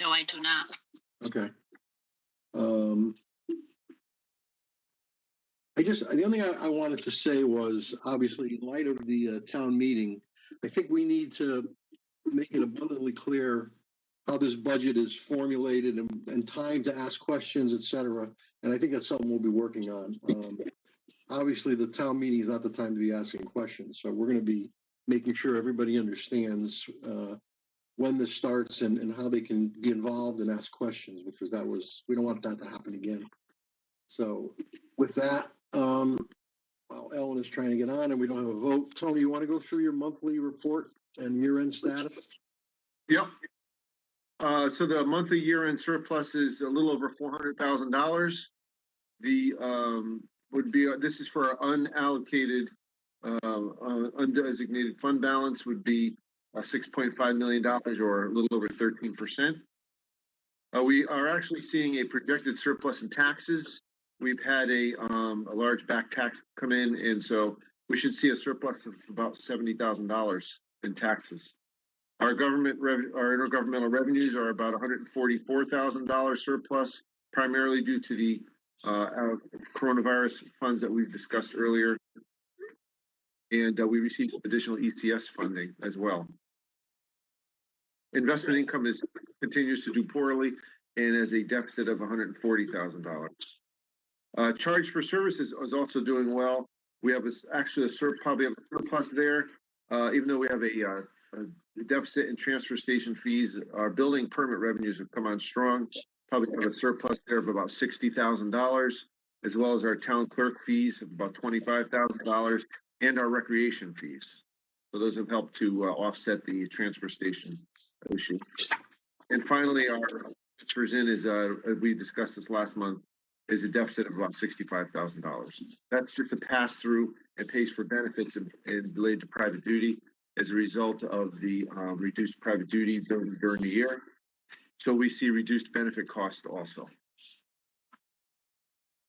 No, I do not. Okay. The only thing I wanted to say was, obviously, in light of the town meeting, I think we need to make it abundantly clear how this budget is formulated and time to ask questions, et cetera. And I think that's something we'll be working on. Obviously, the town meeting is not the time to be asking questions. So we're going to be making sure everybody understands when this starts and how they can get involved and ask questions, because we don't want that to happen again. So with that, while Ellen is trying to get on and we don't have a vote, Tony, you want to go through your monthly report and year-end status? Yep. So the monthly year-end surplus is a little over $400,000. This is for our unallocated, undesignated fund balance would be $6.5 million, or a little over 13%. We are actually seeing a projected surplus in taxes. We've had a large back tax come in, and so we should see a surplus of about $70,000 in taxes. Our intergovernmental revenues are about $144,000 surplus, primarily due to the coronavirus funds that we've discussed earlier, and we received additional ECS funding as well. Investment income continues to do poorly and has a deficit of $140,000. Charge for services is also doing well. We have probably a surplus there, even though we have a deficit in transfer station fees. Our building permit revenues have come on strong. Probably have a surplus there of about $60,000, as well as our town clerk fees of about $25,000, and our recreation fees. So those have helped to offset the transfer station issue. And finally, our transfers in is, we discussed this last month, is a deficit of about $65,000. That's just a pass through and pays for benefits and related to private duty as a result of the reduced private duty during the year. So we see reduced benefit costs also.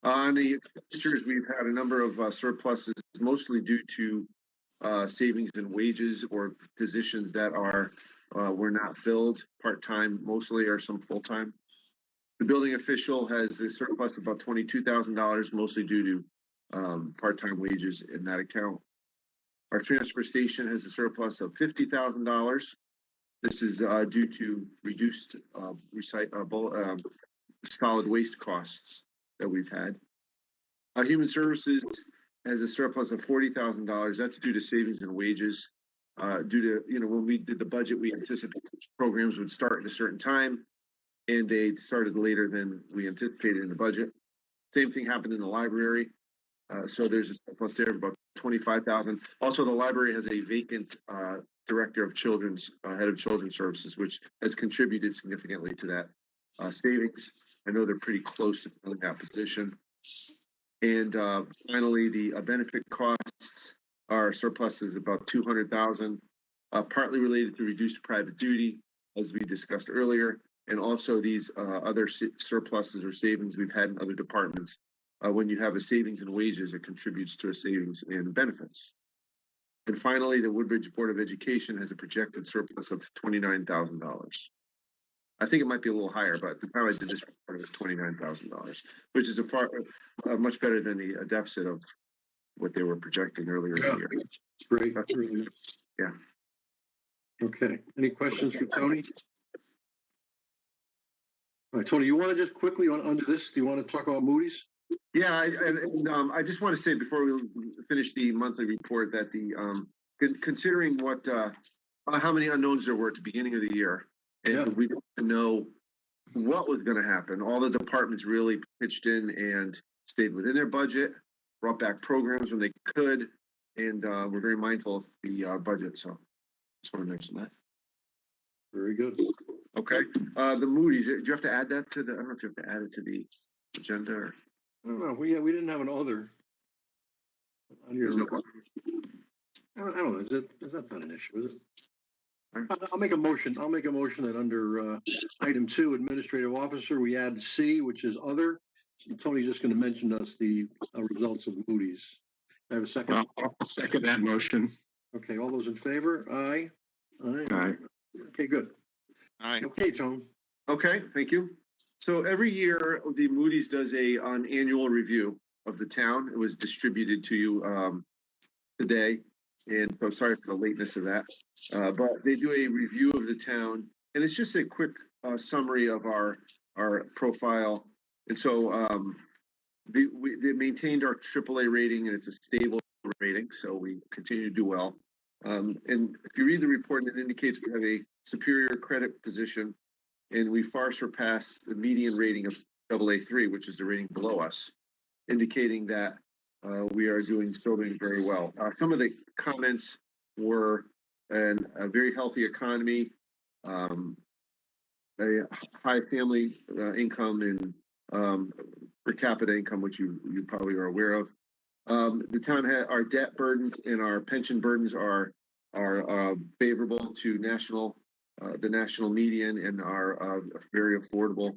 On the expenditures, we've had a number of surpluses, mostly due to savings in wages or positions that were not filled, part-time mostly, or some full-time. The building official has a surplus of about $22,000, mostly due to part-time wages in that account. Our transfer station has a surplus of $50,000. This is due to reduced solid waste costs that we've had. Human Services has a surplus of $40,000. That's due to savings in wages. Due to, when we did the budget, we anticipated programs would start at a certain time, and they started later than we anticipated in the budget. Same thing happened in the library. So there's a surplus there of about $25,000. Also, the library has a vacant director of head of children's services, which has contributed significantly to that savings. I know they're pretty close to filling that position. And finally, the benefit costs, our surplus is about $200,000, partly related to reduced private duty, as we discussed earlier, and also these other surpluses or savings we've had in other departments. When you have a savings in wages, it contributes to a savings in benefits. And finally, the Woodbridge Board of Education has a projected surplus of $29,000. I think it might be a little higher, but the time I did this report, it was $29,000, which is much better than the deficit of what they were projecting earlier in the year. That's great. That's really good. Yeah. Okay. Any questions for Tony? All right, Tony, you want to just quickly under this, do you want to talk about Moody's? Yeah, I just want to say before we finish the monthly report that considering how many unknowns there were at the beginning of the year, and we didn't know what was going to happen. All the departments really pitched in and stayed within their budget, brought back programs when they could, and we're very mindful of the budget. So just want to mention that. Very good. Okay. The Moody's, do you have to add that to the, I don't know if you have to add it to the agenda or. I don't know. We didn't have an other. I don't know. That's not an issue, is it? I'll make a motion. I'll make a motion that under item 2, administrative officer, we add C, which is other. So Tony's just going to mention us the results of Moody's. I have a second. I'll second that motion. Okay. All those in favor? Aye. Aye. Okay. Good. Aye. Okay, Tony. Okay, thank you. So every year, the Moody's does an annual review of the town. It was distributed to you today, and so I'm sorry for the lateness of that. But they do a review of the town, and it's just a quick summary of our profile. And so they maintained our AAA rating, and it's a stable rating, so we continue to do well. And if you read the report, it indicates we have a superior credit position, and we far surpass the median rating of AA3, which is the rating below us, indicating that we are doing very well. Some of the comments were a very healthy economy, a high family income, and per capita income, which you probably are aware of. The town had our debt burdens and our pension burdens are favorable to the national median, and are very affordable.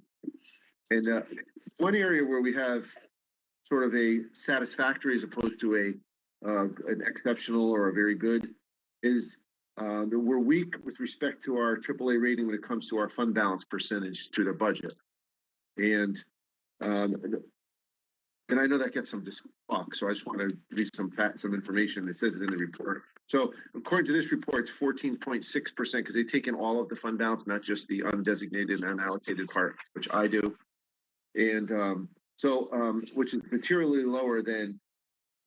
And one area where we have sort of a satisfactory as opposed to an exceptional or a very good is that we're weak with respect to our AAA rating when it comes to our fund balance percentage to the budget. And I know that gets some talk, so I just want to give you some information. It says it in the report. So according to this report, it's 14.6% because they take in all of the fund balance, not just the undesignated and unallocated part, which I do. And which is materially lower than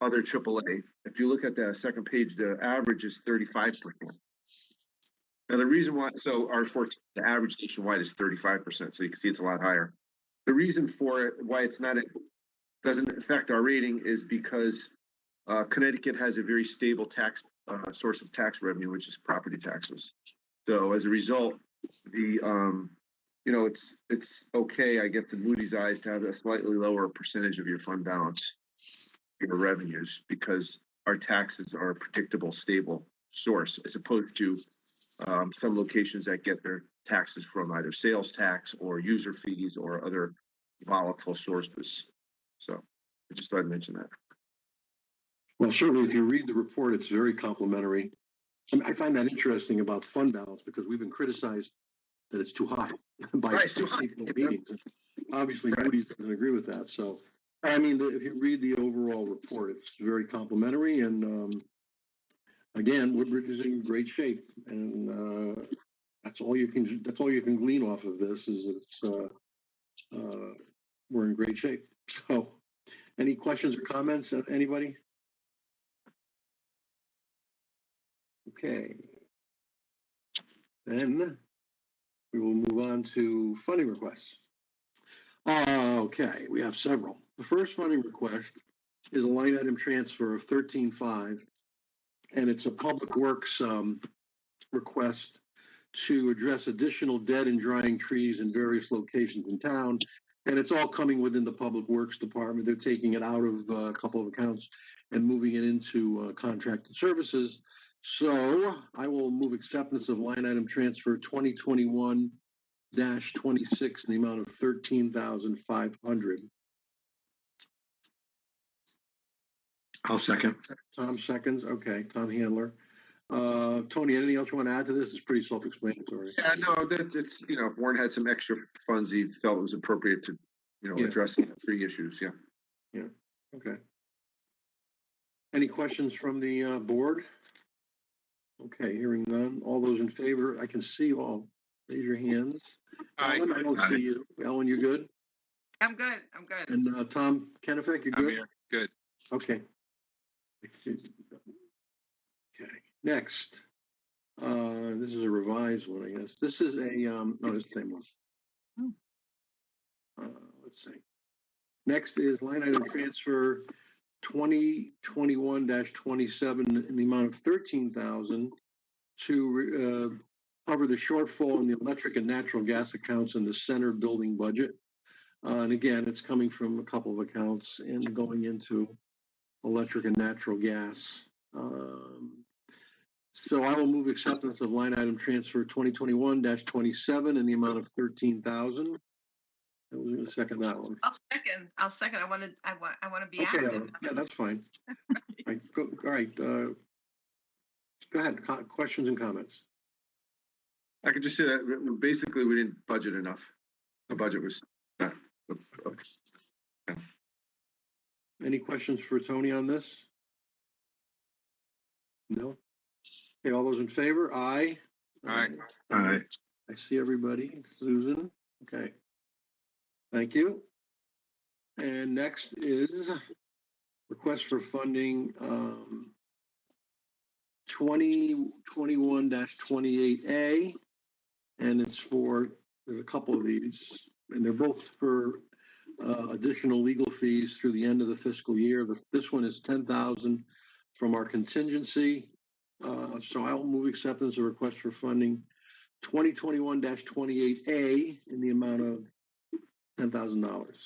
other AAA. If you look at the second page, the average is 35%. Now the reason why, the average nationwide is 35%, so you can see it's a lot higher. The reason for it, why it's not doesn't affect our rating, is because Connecticut has a very stable tax source of tax revenue, which is property taxes. So as a result, it's okay, I guess, in Moody's eyes, to have a slightly lower percentage of your fund balance, your revenues, because our taxes are a predictable, stable source, as opposed to some locations that get their taxes from either sales tax or user fees or other volatile sources. So I just thought I'd mention that. Well, certainly, if you read the report, it's very complimentary. I find that interesting about fund balance because we've been criticized that it's too high by meetings. Obviously, right. Moody's doesn't agree with that. So, I mean, if you read the overall report, it's very complimentary, and again, Woodbridge is in great shape, and that's all you can glean off of this is we're in great shape. So, any questions or comments? Anybody? Okay. Then we will move on to funding requests. Okay, we have several. The first funding request is a line item transfer of 13.5, and it's a public works request to address additional dead and drying trees in various locations in town. And it's all coming within the Public Works Department. They're taking it out of a couple of accounts and moving it into contracted services. So I will move acceptance of line item transfer 2021-26 in the amount of $13,500. I'll second. Tom seconds. Okay, Tom Handler. Tony, anything else you want to add to this? It's pretty self-explanatory. Yeah, no, it's if Warren had some extra funds, he felt it was appropriate to, address the three issues. Yeah. Yeah. Okay. Any questions from the board? Okay, hearing none. All those in favor, I can see you all. Raise your hands. Ellen, I don't see you. Ellen, you good? I'm good. I'm good. And Tom Kennefic, you good? I'm here. Good. Okay. Okay. Next. This is a revised one, I guess. This is a it's the same one. Let's see. Next is line item transfer 2021-27 in the amount of $13,000 to cover the shortfall in the electric and natural gas accounts in the center building budget. And again, it's coming from a couple of accounts and going into electric and natural gas. So I will move acceptance of line item transfer 2021-27 in the amount of $13,000. I was going to second that one. I'll second. I want to be okay, active. Yeah, that's fine. All right. Go ahead. Questions and comments. I could just say that basically we didn't budget enough. The budget was not. Any questions for Tony on this? No? Okay, all those in favor? Aye. Aye. Aye. I see everybody. Susan? Okay. Thank you. And next is request for funding, 2021-28A. And it's for, there's a couple of these, and they're both for additional legal fees through the end of the fiscal year. This one is 10,000 from our contingency. So I'll move acceptance of request for funding 2021-28A in the amount of $10,000.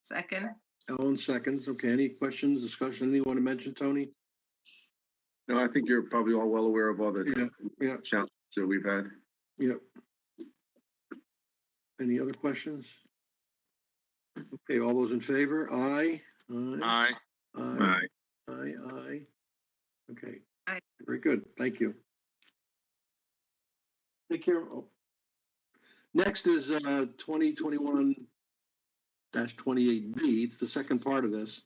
Second, Ellen seconds. Okay, any questions, discussion, anything you want to mention, Tony? No, I think you're probably all well aware of all the Yeah. challenges that we've had. Yep. Any other questions? Okay, all those in favor? Aye. Aye. Aye. Aye. Okay. Aye. Very good. Thank you. Take care. Oh. Next is 2021-28B. It's the second part of this.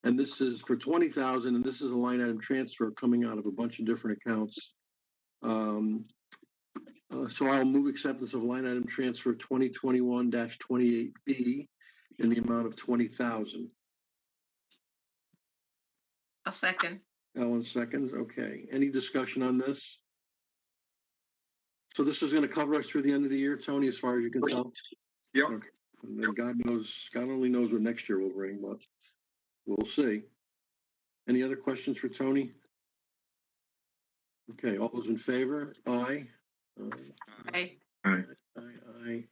And this is for 20,000, and this is a line item transfer coming out of a bunch of different accounts. So I'll move acceptance of line item transfer 2021-28B in the amount of 20,000. I'll second. Ellen seconds. Okay. Any discussion on this? So this is going to cover us through the end of the year, Tony, as far as you can tell? Yep. Okay. And then God only knows what next year will bring, but we'll see. Any other questions for Tony? Okay, all those in favor? Aye. Aye. Aye.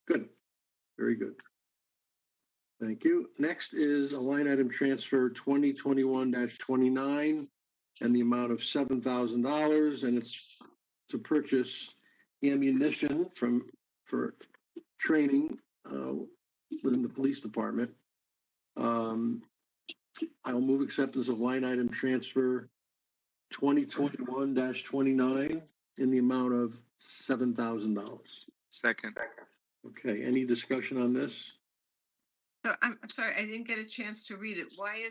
Good. Very good. Thank you. Next is a line item transfer 2021-29 and the amount of $7,000, and it's to purchase ammunition for training within the police department. I'll move acceptance of line item transfer 2021-29 in the amount of $7,000. Second. Okay, any discussion on this? So I'm sorry, I didn't get a chance to read it. Why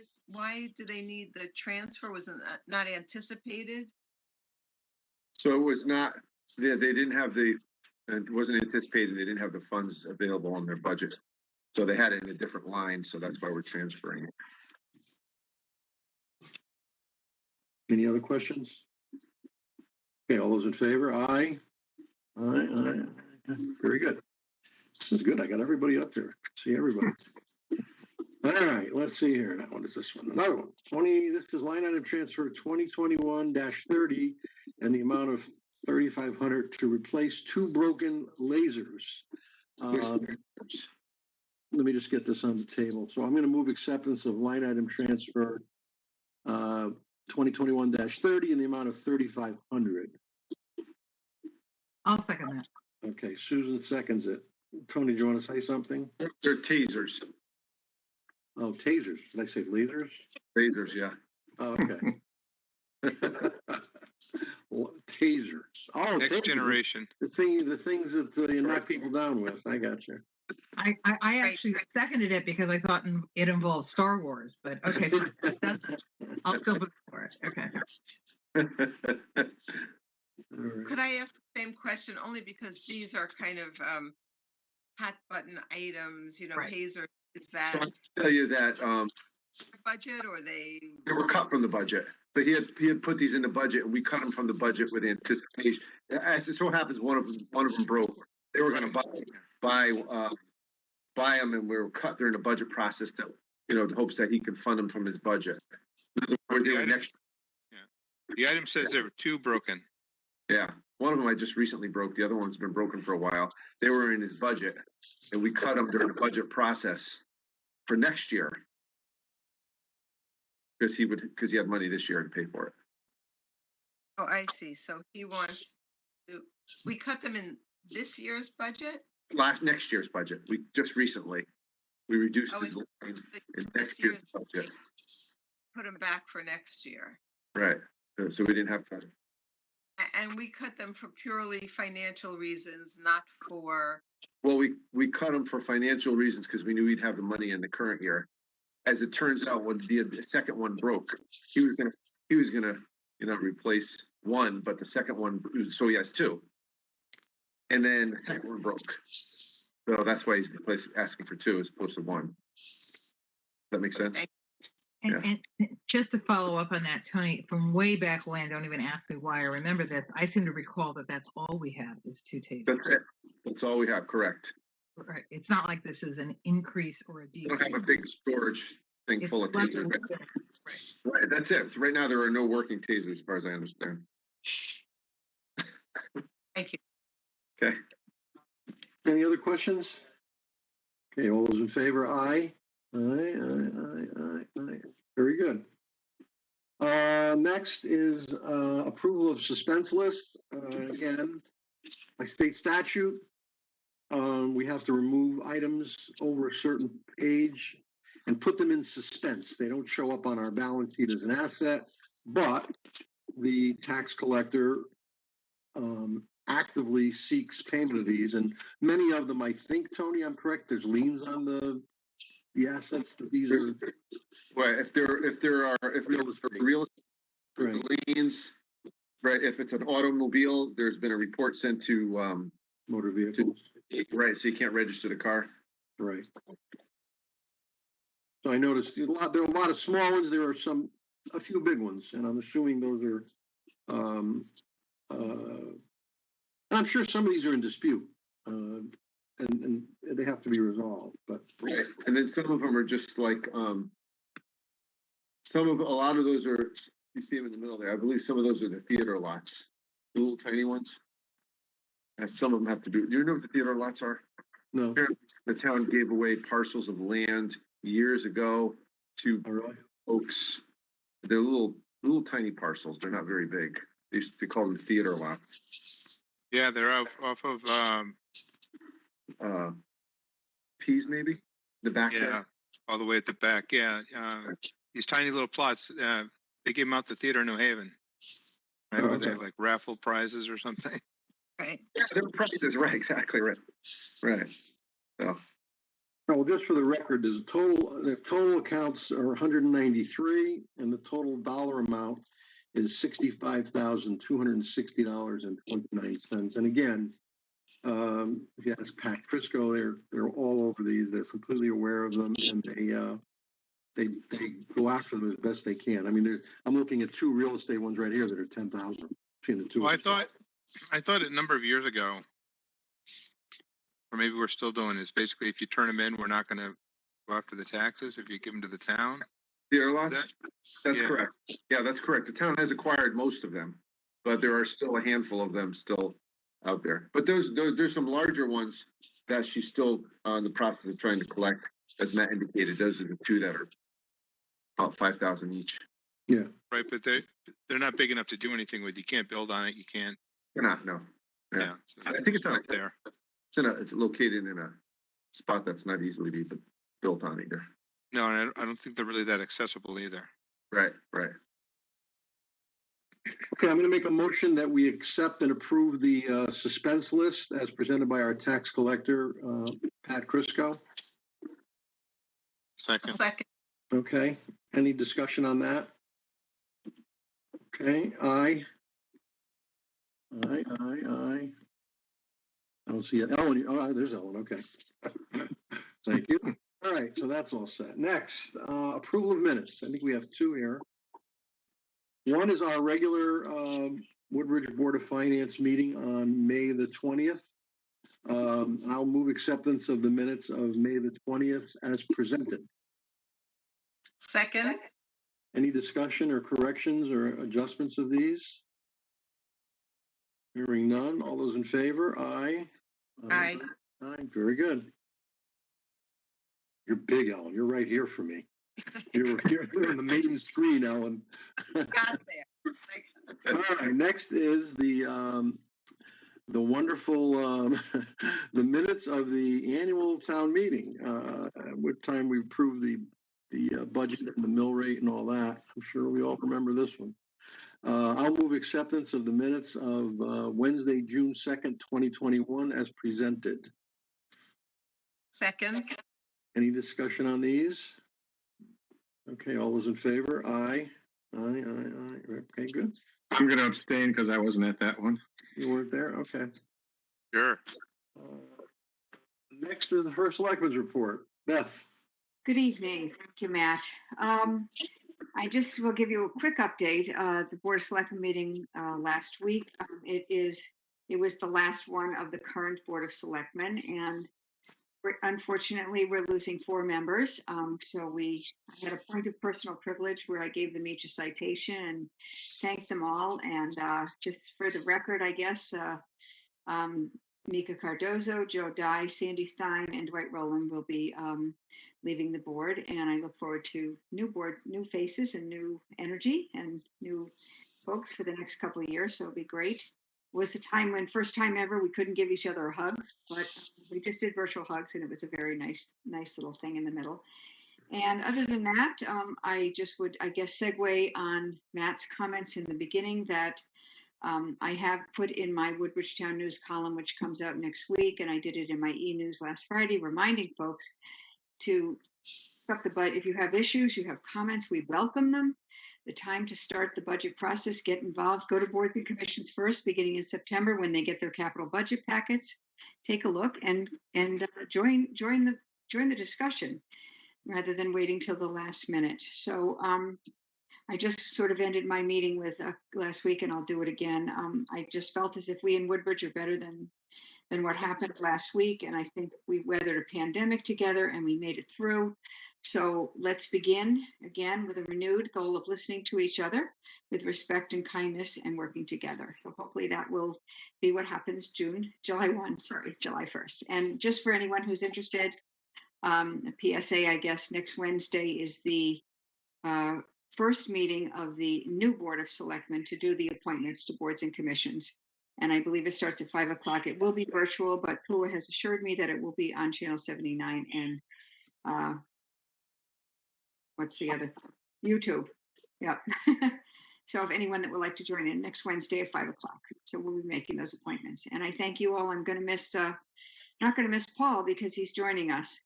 do they need the transfer? Was it not anticipated? So it was not, they didn't have it wasn't anticipated, they didn't have the funds available on their budget. So they had it in a different line, so that's why we're transferring it. Any other questions? Okay, all those in favor? Aye. Aye. Very good. This is good. I got everybody up there. See everybody. All right, let's see here. Now, what is this one? Another one. This is line item transfer 2021-30 and the amount of $3,500 to replace 2 broken lasers. Let me just get this on the table. So I'm going to move acceptance of line item transfer 2021-30 in the amount of $3,500. I'll second that. Okay, Susan seconds it. Tony, do you want to say something? They're tasers. Oh, tasers. Did I say lasers? Tasers, yeah. Oh, okay. Well, tasers. Oh, Next tasers. generation. The things that you knock people down with. I got you. I actually seconded it because I thought it involved Star Wars, but okay, fine. I'll still vote for it. Okay. All right. Could I ask the same question only because these are kind of hot button items, Right. taser, is So that I'll tell you that budget or they were cut from the budget. So he had put these in the budget, and we cut them from the budget with anticipation. As it so happens, one of them broke. They were going to buy them, and we were cut during the budget process. That the hopes that he could fund them from his budget. We're doing next. The item says there were 2 broken. Yeah, one of them I just recently broke. The other one's been broken for a while. They were in his budget, and we cut them during the budget process for next year because he had money this year to pay for it. Oh, I see. So he wants we cut them in this year's budget? Next year's budget. We just recently reduced his line in next year's budget. Put them back for next year. Right. So we didn't have to. And we cut them for purely financial reasons, not for, Well, we cut them for financial reasons because we knew we'd have the money in the current year. As it turns out, when the second one broke, he was gonna, replace one, but the second one, so he has two. And then the second one broke. So that's why he's asking for two as opposed to one. Does that make sense? Okay. And just to follow up on that, Tony, from way back when, don't even ask me why I remember this. I seem to recall that that's all we have is 2 tasers. That's it. That's all we have, correct. Right. It's not like this is an increase or a We don't decrease. have a big storage thing It's full of less tasers. than- Right? Right. Right, that's it. So right now, there are no working tasers as far as I understand. thank you. Okay. Any other questions? Okay, all those in favor, aye. Aye. Very good. Next is approval of suspense list. Again, by state statute, we have to remove items over a certain page and put them in suspense. They don't show up on our balance sheet as an asset, but the tax collector actively seeks payment of these, and many of them, I think, Tony, I'm correct, there's liens on the assets that these are. Right, if there are Real estate. real Right. liens, right, if it's an automobile, there's been a report sent to, Motor vehicles, right, so you can't register the car. right. So I noticed there are a lot of small ones, there are a few big ones, and I'm assuming those are, I'm sure some of these are in dispute, and they have to be resolved, but. Right, and then some of them are just like, a lot of those are, you see them in the middle there, I believe some of those are the theater lots, the little tiny ones. And some of them have to do you know what the theater lots are? No, The town gave away parcels of land years ago to all right, folks. They're little tiny parcels, they're not very big. They used to call them theater lots. Yeah, they're off of, Peas maybe, the back there. yeah, all the way at the back, yeah. These tiny little plots, they gave them out to Theater in New Haven. Right, Oh, where they okay. have like raffle prizes or something. Right. Yeah, there were prices, right, exactly, right. So, well, just for the record, the total accounts are 193, and the total dollar amount is $65,260.29. And again, if you ask Pat Crisco, they're all over these. They're completely aware of them, and they go after them as best they can. I mean, I'm looking at 2 real estate ones right here that are 10,000 between the two. Well, I thought a number of years ago, or maybe we're still doing this, basically, if you turn them in, we're not gonna go after the taxes if you give them to the town. theater lots, That- that's yeah. correct. Yeah, that's correct. The town has acquired most of them, but there are still a handful of them still out there. But there's some larger ones that she's still in the process of trying to collect. As Matt indicated, those are the 2 that are about 5,000 each. Right, but they're not big enough to do anything with. You can't build on it. You can't. They're not, no. Yeah. Yeah. So I think it's not out there. It's located in a spot that's not easily be built on either. No, and I don't think they're really that accessible either. Right. Okay, I'm going to make a motion that we accept and approve the suspense list as presented by our tax collector, Pat Crisco. Second. Second, Okay, any discussion on that? Okay, aye. I don't see it. Ellen, there's Ellen, okay. Thank you. All right, so that's all set. Next, approval of minutes. I think we have 2 here. One is our regular Woodbridge Board of Finance meeting on May the 20th. I'll move acceptance of the minutes of May the 20th as presented. second, Any discussion or corrections or adjustments of these? Hearing none. All those in favor? Aye. Aye. Aye, very good. You're big, Ellen. You're right here for me. You're on the main screen, Ellen. got there. All right, next is the wonderful, the minutes of the annual town meeting, at which time we approved the budget and the mill rate and all that. I'm sure we all remember this one. I'll move acceptance of the minutes of Wednesday, June 2nd, 2021 as presented. Second, Any discussion on these? Okay, all those in favor? Aye. Aye. Okay, good. I'm gonna abstain because I wasn't at that one. You weren't there? Okay. Sure. Next is the first selectman's report. Beth. Good evening. Thank you, Matt. I just will give you a quick update. The Board of Selectmen meeting last week. It was the last one of the current Board of Selectmen, and unfortunately, we're losing 4 members. So I had a point of personal privilege where I gave them each a citation and thanked them all. And just for the record, I guess, Mika Cardozo, Joe Dye, Sandy Stein, and Dwight Rowland will be leaving the board. And I look forward to new faces and new energy and new folks for the next couple of years. So it'll be great. It was the time when, first time ever, we couldn't give each other a hug, but we just did virtual hugs, and it was a very nice little thing in the middle. And other than that, I just would, I guess, segue on Matt's comments in the beginning that I have put in my Woodbridge Town News column, which comes out next week, and I did it in my e-news last Friday, reminding folks to up the budget. If you have issues, you have comments, we welcome them. The time to start the budget process, get involved, go to boards and commissions first, beginning in September when they get their capital budget packets. Take a look and join the discussion rather than waiting till the last minute. So I just sort of ended my meeting with last week, and I'll do it again. I just felt as if we in Woodbridge are better than what happened last week, and I think we weathered a pandemic together and we made it through. So let's begin again with a renewed goal of listening to each other with respect and kindness and working together. So hopefully that will be what happens July 1st. And just for anyone who's interested, a PSA, I guess next Wednesday is the first meeting of the new Board of Selectmen to do the appointments to boards and commissions. And I believe it starts at 5 o'clock. It will be virtual, but Pua has assured me that it will be on Channel 79 and what's the other thing? YouTube. Yeah. So if anyone that would like to join in next Wednesday at 5 o'clock. So we'll be making those appointments. And I thank you all. I'm going to miss, not going to miss Paul because he's joining us.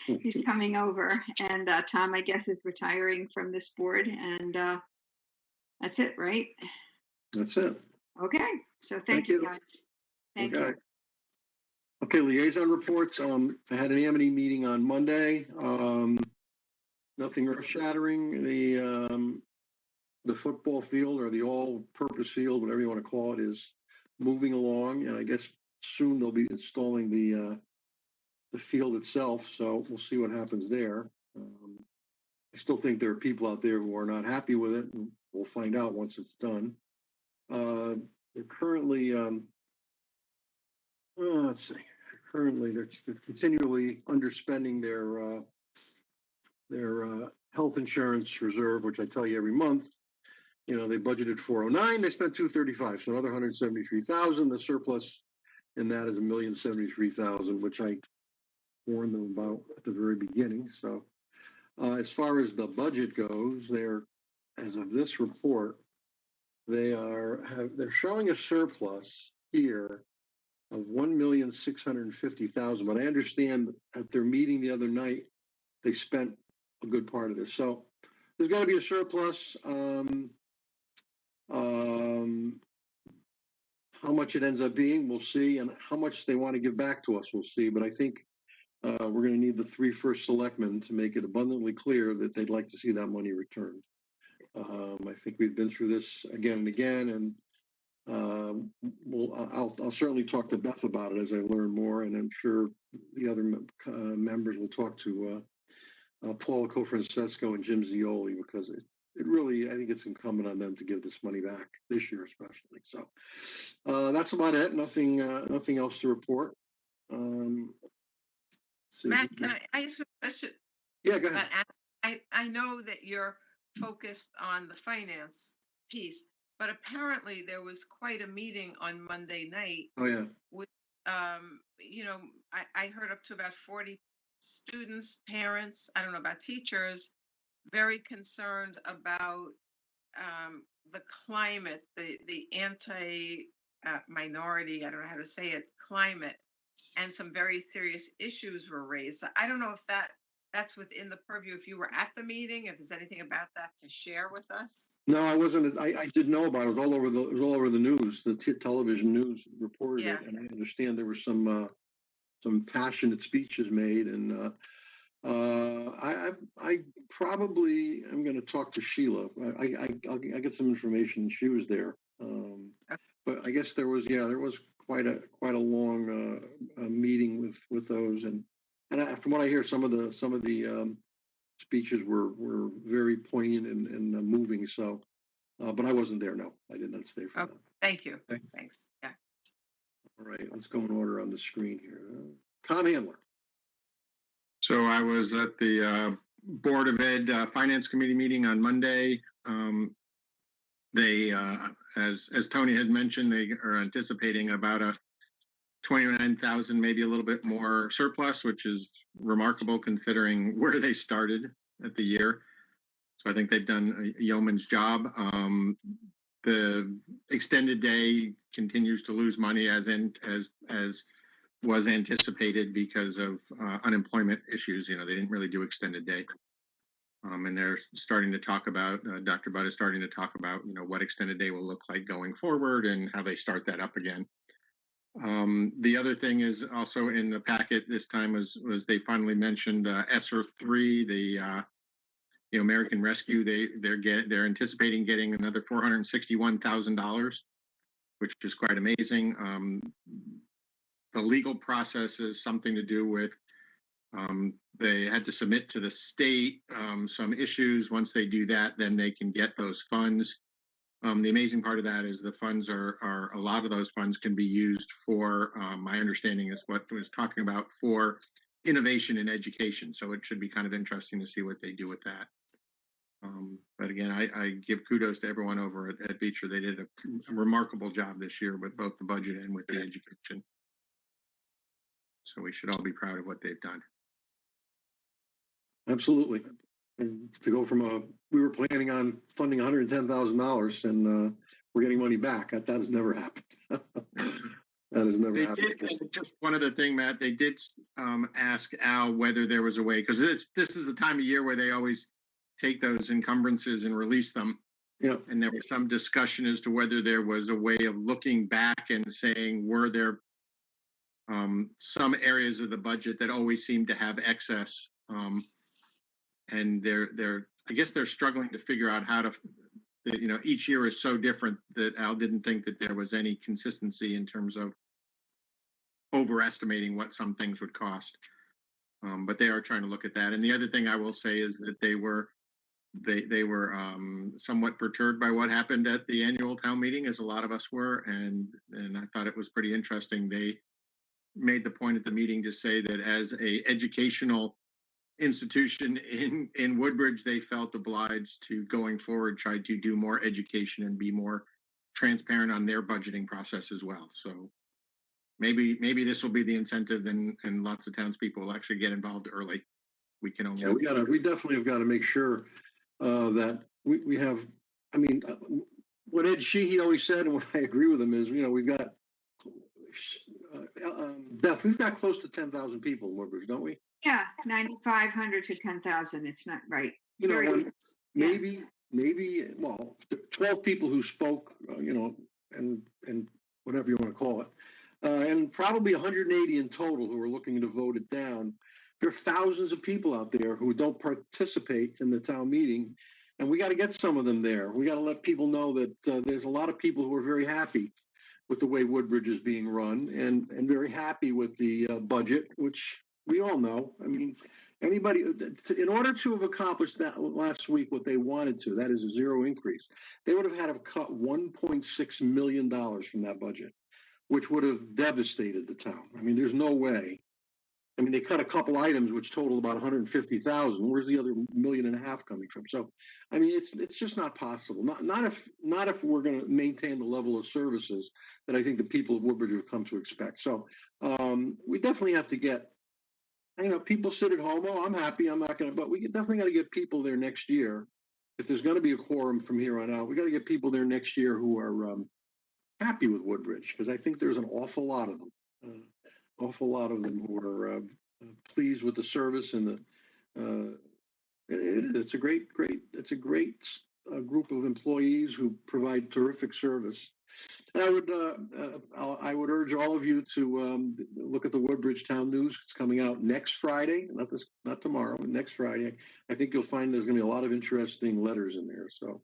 He's coming over. And Tom, I guess, is retiring from this board. And that's it, right? That's it. Okay. So thank you, guys. Thank you. Okay, liaison reports. I had an Amity meeting on Monday. Nothing earth-shattering. The football field, or the all-purpose field, whatever you want to call it, is moving along, and I guess soon they'll be installing the field itself. So we'll see what happens there. I still think there are people out there who are not happy with it, and we'll find out once it's done. They're currently, let's see. Currently, they're continually underspending their health insurance reserve, which I tell you every month. You know, they budgeted 409, they spent 235, so another 173,000. The surplus in that is $1,073,000, which I warned them about at the very beginning. So, as far as the budget goes, as of this report, they're showing a surplus here of $1,650,000. But I understand at their meeting the other night, they spent a good part of this. So there's got to be a surplus. How much it ends up being, we'll see, and how much they want to give back to us, we'll see. But I think we're going to need the 3 first selectmen to make it abundantly clear that they'd like to see that money returned. I think we've been through this again and again, and I'll certainly talk to Beth about it as I learn more, and I'm sure the other members will talk to Paula Kofrancesco and Jim Zioli, because it really, I think it's incumbent on them to give this money back this year, especially. So that's about it. Nothing else to report. Matt, can I ask a question? Yeah, go ahead. I know that you're focused on the finance piece, but apparently there was quite a meeting on Monday night. Oh yeah. With you know, I heard up to about 40 students, parents, I don't know about teachers, very concerned about the climate, the anti minority, I don't know how to say it, climate, and some very serious issues were raised. So I don't know if that's within the purview. If you were at the meeting, if there's anything about that to share with us. No, I wasn't. I did know about it. It was all over it was all over the news. The television news reported Yeah. it, and I understand there were some passionate speeches made, and I probably am going to talk to Sheila. I'll get some information. She was there, Okay. but I guess there was quite a long meeting with those, and from what I hear, some of the speeches were very poignant and moving. So, but I wasn't there. No, I did not stay for Oh, that. thank you. Okay. Thanks. Yeah. All right, let's go in order on the screen here. Tom Handler. So I was at the Board of Ed Finance Committee meeting on Monday. They, as Tony had mentioned, they are anticipating about a 29,000, maybe a little bit more surplus, which is remarkable considering where they started at the year. So I think they've done a yeoman's job. The extended day continues to lose money as was anticipated because of unemployment issues. You know, they didn't really do extended day. And they're starting to talk about, Dr. Budd is starting to talk about, you know, what extended day will look like going forward and how they start that up again. The other thing is also in the packet this time was they finally mentioned ESSER 3, the American Rescue. They're anticipating getting another $461,000, which is quite amazing. The legal process is something to do with they had to submit to the state some issues. Once they do that, then they can get those funds. The amazing part of that is the funds are a lot of those funds can be used for, my understanding is what I was talking about, for innovation in education. So it should be kind of interesting to see what they do with that. But again, I give kudos to everyone over at Beecher. They did a remarkable job this year with both the budget and with the education. So we should all be proud of what they've done. Absolutely. And to go from we were planning on funding $110,000 and we're getting money back. That has never happened. That has never happened. Just one other thing, Matt, they did ask Al whether there was a way, because this is the time of year where they always take those encumbrances and release them. Yeah. And there was some discussion as to whether there was a way of looking back and saying, were there some areas of the budget that always seem to have excess? And I guess they're struggling to figure out how to, you know, each year is so different that Al didn't think that there was any consistency in terms of overestimating what some things would cost. But they are trying to look at that. And the other thing I will say is that they were somewhat perturbed by what happened at the annual town meeting, as a lot of us were. And I thought it was pretty interesting. They made the point at the meeting to say that as a educational institution in Woodbridge, they felt obliged to, going forward, try to do more education and be more transparent on their budgeting process as well. So maybe this will be the incentive, and lots of townspeople will actually get involved early. We can only we definitely have got to make sure that we have. I mean, what Ed Sheehy always said, and what I agree with him is, you know, we've got Beth, we've got close to 10,000 people in Woodbridge, don't we? Yeah, 9,500 to 10,000. It's not right. You know, Yes. maybe, well, 12 people who spoke, you know, and whatever you want to call it, and probably 180 in total who are looking to vote it down. There are thousands of people out there who don't participate in the town meeting, and we got to get some of them there. We got to let people know that there's a lot of people who are very happy with the way Woodbridge is being run, and very happy with the budget, which we all know. I mean, anybody, in order to have accomplished that last week, what they wanted to, that is a zero increase, they would have had to cut $1.6 million from that budget, which would have devastated the town. I mean, there's no way. I mean, they cut a couple items which totaled about 150,000. Where's the other $1.5 million coming from? So, I mean, it's just not possible. Not if we're going to maintain the level of services that I think the people of Woodbridge have come to expect. So, we definitely have to get. You know, people sit at home. Oh, I'm happy. I'm not going to. But we definitely got to get people there next year if there's going to be a quorum from here on out, we got to get people there next year who are happy with Woodbridge, because I think there's an awful lot of them, who are pleased with the service and it's a great group of employees who provide terrific service. And I would urge all of you to look at the Woodbridge Town News. It's coming out next Friday, not tomorrow, next Friday. I think you'll find there's going to be a lot of interesting letters in there. So,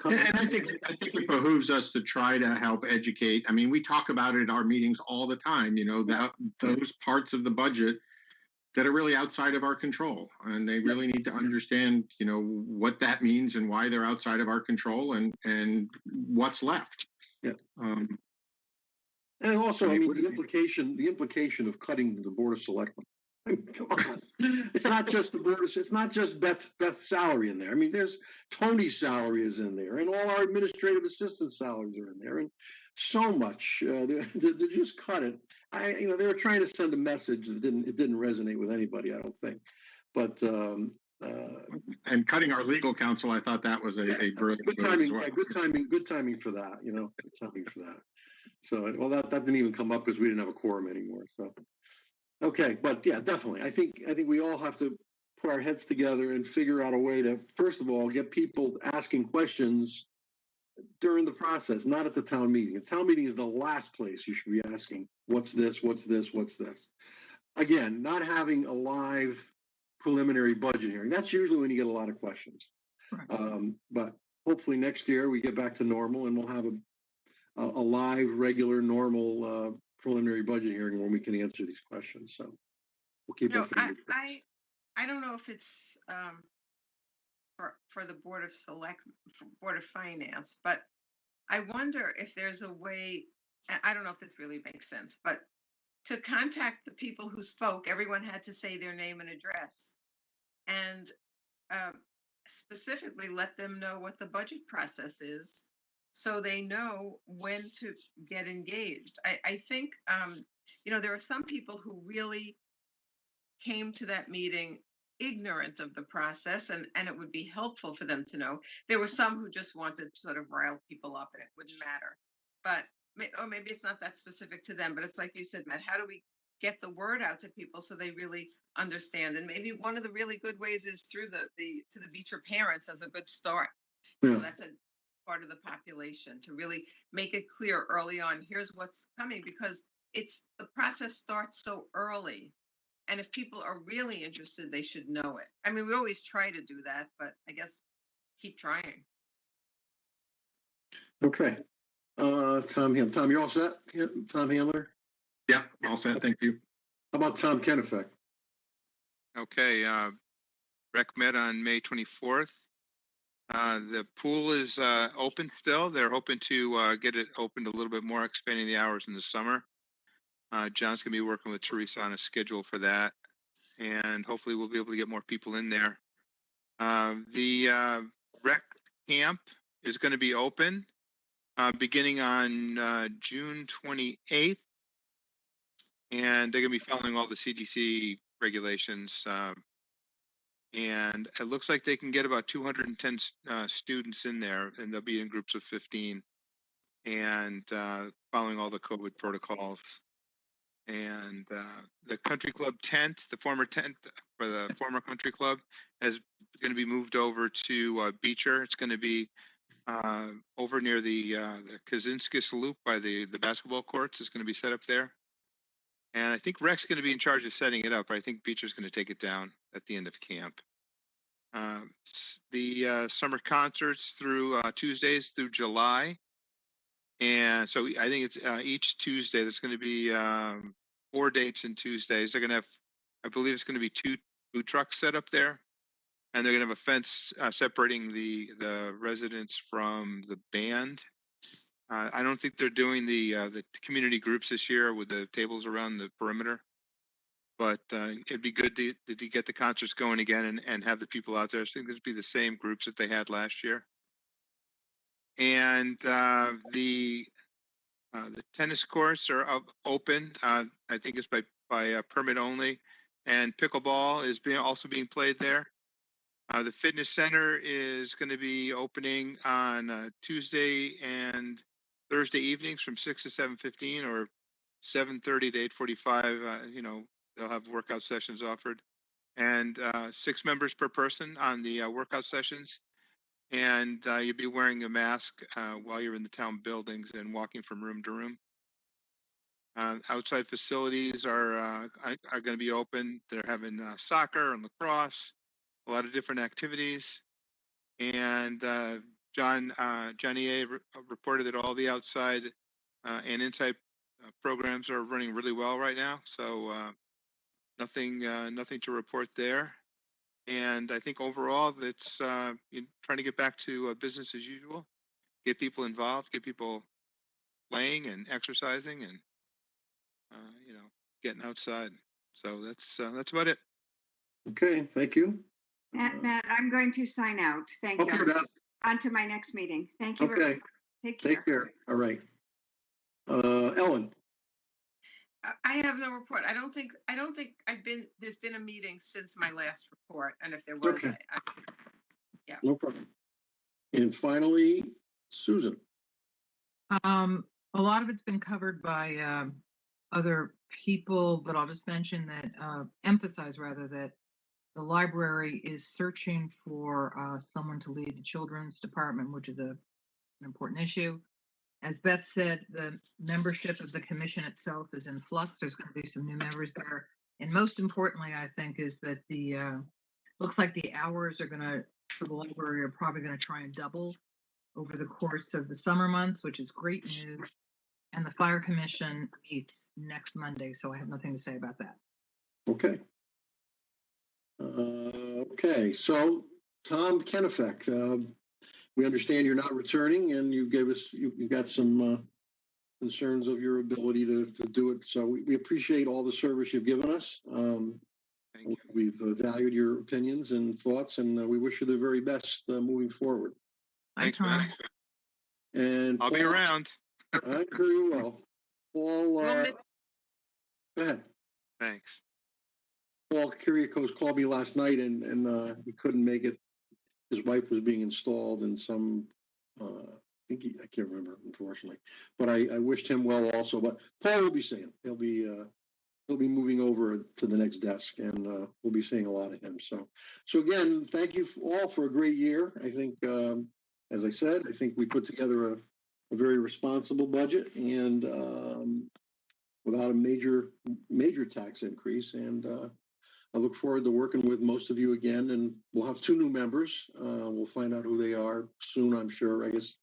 and I think it behooves us to try to help educate. I mean, we talk about it at our meetings all the time. You know, that those parts of the budget that are really outside of our control, and they really need to understand, you know, what that means and why they're outside of our control, and what's left. Yeah. And also, I mean, the implication of cutting the Board of Selectmen. I mean, come on. It's not just the board. It's not just Beth's salary in there. I mean, there's Tony's salary is in there, and all our administrative assistant salaries are in there, and so much. They just cut it. They were trying to send a message that didn't resonate with anybody. I don't think, but. And cutting our legal counsel, I thought that was a brilliant good timing. Well. Good timing for that. You know, good timing for that. So, well, that didn't even come up because we didn't have a quorum anymore. So, okay, but yeah, definitely. I think we all have to put our heads together and figure out a way to, first of all, get people asking questions during the process, not at the town meeting. The town meeting is the last place you should be asking, what's this, what's this, what's this? Again, not having a live preliminary budget hearing. That's usually when you get a lot of questions. Right. But hopefully next year we get back to normal and we'll have a live, regular, normal preliminary budget hearing when we can answer these questions. So we'll keep our fingers crossed. I don't know if it's for the Board of Finance, but I wonder if there's a way. I don't know if this really makes sense, but to contact the people who spoke, everyone had to say their name and address, and specifically let them know what the budget process is, so they know when to get engaged. I think, there are some people who really came to that meeting ignorant of the process, and it would be helpful for them to know. There were some who just wanted to sort of rile people up and it wouldn't matter. But, or maybe it's not that specific to them, but it's like you said, Matt, how do we get the word out to people so they really understand? And maybe one of the really good ways is through to the Beecher parents as a good start. Yeah. That's a part of the population, to really make it clear early on, here's what's coming, because the process starts so early. And if people are really interested, they should know it. I mean, we always try to do that, but I guess keep trying. Okay. Tom, you're all set? Yeah, Tom Handler? Yeah, all set. Thank you. How about Tom Kennefick? Okay. Rec met on May 24th. The pool is open still. They're hoping to get it opened a little bit more, expanding the hours in the summer. John's going to be working with Teresa on a schedule for that, and hopefully we'll be able to get more people in there. The rec camp is going to be open beginning on June 28th, and they're going to be following all the CDC regulations. And it looks like they can get about 210 students in there, and they'll be in groups of 15, and following all the COVID protocols. And the country club tent, the former tent for the former country club, is going to be moved over to Beecher. It's going to be over near the Kazinskis Loop by the basketball courts. Is going to be set up there. And I think Rec's going to be in charge of setting it up. I think Beecher's going to take it down at the end of camp. The summer concerts through Tuesdays through July. And so I think it's each Tuesday. There's going to be 4 dates and Tuesdays. They're going to have, I believe it's going to be 2 food trucks set up there. And they're going to have a fence separating the residents from the band. I don't think they're doing the community groups this year with the tables around the perimeter. But it'd be good to get the concerts going again and have the people out there. I think there'd be the same groups that they had last year. And the tennis courts are open. I think it's by permit only. And pickleball is also being played there. The fitness center is going to be opening on Tuesday and Thursday evenings from 6 to 7:15 or 7:30 to 8:45. They'll have workout sessions offered, and 6 members per person on the workout sessions. And you'll be wearing a mask while you're in the town buildings and walking from room to room. Outside facilities are going to be open. They're having soccer and lacrosse, a lot of different activities. And Johnny A reported that all the outside and inside programs are running really well right now. So nothing to report there. And I think overall, that's trying to get back to business as usual, get people involved, get people playing and exercising, and getting outside. So that's about it. Okay, thank you. Matt, I'm going to sign out. Thank Okay, you. Beth. On to my next meeting. Thank you. very Okay, much. Take care. take care. All right. Ellen, I have no report. I don't think there's been a meeting since my last report. And if there was, Okay. Yeah. No problem. And finally, Susan. A lot of it's been covered by other people, but I'll just mention that, emphasize rather, that the library is searching for someone to lead the children's department, which is an important issue. As Beth said, the membership of the commission itself is in flux. There's going to be some new members there. And most importantly, I think, is that looks like the hours for the library are probably going to try and double over the course of the summer months, which is great news. And the fire commission meets next Monday, so I have nothing to say about that. Okay. Okay, so Tom Kennebec, we understand you're not returning, and you've got some concerns of your ability to do it. So we appreciate all the service you've given us. Thank you. We've valued your opinions and thoughts, and we wish you the very best moving forward. Thanks, Tom. man. And I'll be Paul, around. I very well. Paul, We'll miss- go ahead. Thanks. Paul Kyriakos called me last night, and he couldn't make it. His wife was being installed in some, I can't remember, unfortunately. But I wished him well also. But Paul will be seeing. He'll be moving over to the next desk, and we'll be seeing a lot of him. So again, thank you all for a great year. I think, as I said, I think we put together a very responsible budget, and without a major tax increase. And I look forward to working with most of you again, and we'll have 2 new members. We'll find out who they are soon, I'm sure. I guess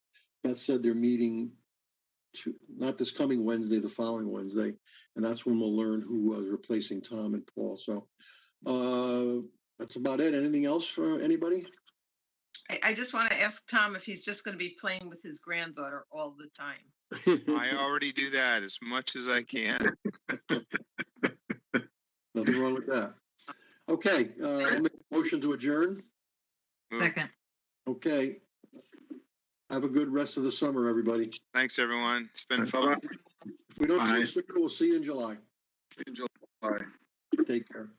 Beth said they're meeting not this coming Wednesday, the following Wednesday, and that's when we'll learn who was replacing Tom and Paul. So that's about it. Anything else for anybody? I just want to ask Tom if he's just going to be playing with his granddaughter all the time. I already do that as much as I can. Nothing wrong with that. Okay, I'll make a motion to adjourn. Second. Okay. Have a good rest of the summer, everybody. Thanks, everyone. It's been fun. If we don't see Bye. you soon, we'll see you in July. In July. Take care.